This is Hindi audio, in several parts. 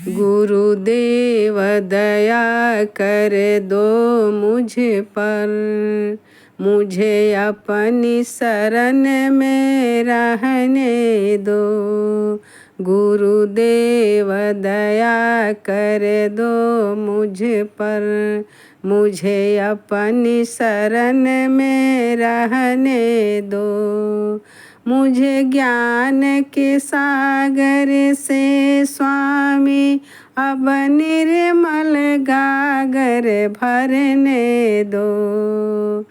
गुरुदेव दया कर दो मुझ पर, मुझे अपनी शरण में रहने दो। गुरुदेव दया कर दो मुझ पर, मुझे अपनी शरण में रहने दो। मुझे ज्ञान के सागर से स्वामी अब निर्मल गागर भरने दो।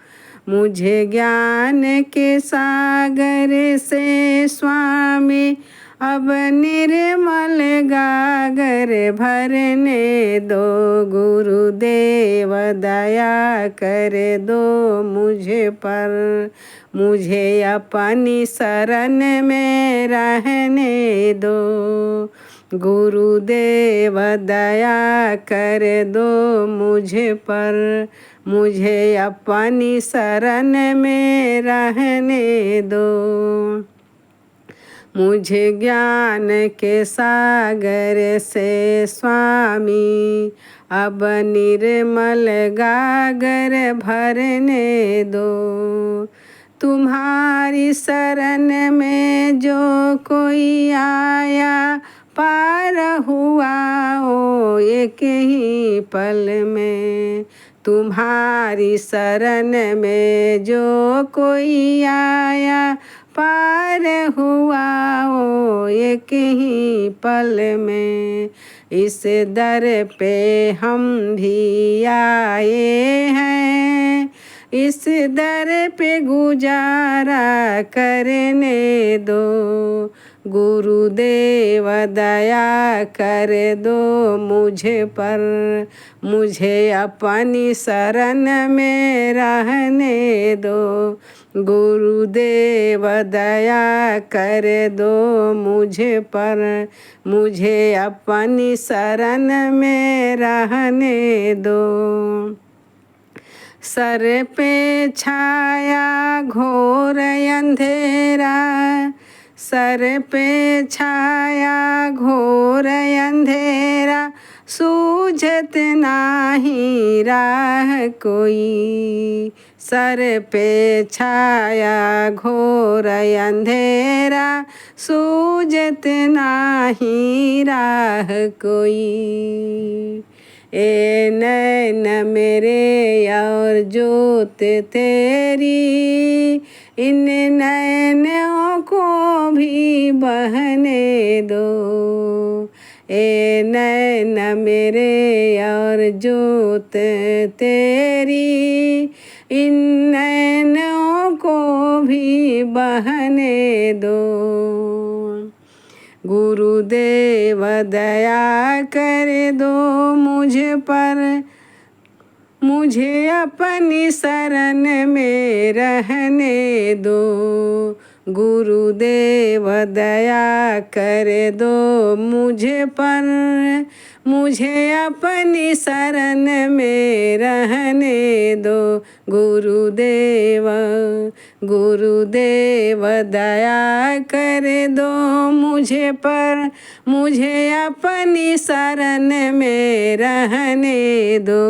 मुझे ज्ञान के सागर से स्वामी अब निर्मल गागर भरने दो। गुरुदेव दया कर दो मुझ पर, मुझे अपनी शरण में रहने दो। गुरुदेव दया कर दो मुझ पर, मुझे अपनी शरण में रहने दो। मुझे ज्ञान के सागर से स्वामी अब निर्मल गागर भरने दो। तुम्हारी शरण में जो कोई आया पार हुआ ओ एक ही पल में। तुम्हारी शरण में जो कोई आया पार हुआ ओ एक ही पल में। इस दर पे हम भी आए हैं, इस दर पे गुजारा करने दो। गुरुदेव दया कर दो मुझ पर, मुझे अपनी शरण में रहने दो। गुरुदेव दया कर दो मुझ पर, मुझे अपनी शरण में रहने दो। सर पे छाया घोर अंधेरा, सर पे छाया घोर अंधेरा, सूझत नाही राह कोई। सर पे छाया घोर अंधेरा, सूझत नाही राह कोई। ए नैन मेरे और जोत तेरी, इन नैनों को भी बहने दो। ए नैन मेरे और जोत तेरी, इन नैनों को भी बहने दो। गुरुदेव दया कर दो मुझ पर, मुझे अपनी शरण में रहने दो। गुरुदेव दया कर दो मुझ पर, मुझे अपनी शरण में रहने दो। गुरुदेव गुरुदेव दया कर दो मुझे पर, मुझे अपनी शरण में रहने दो।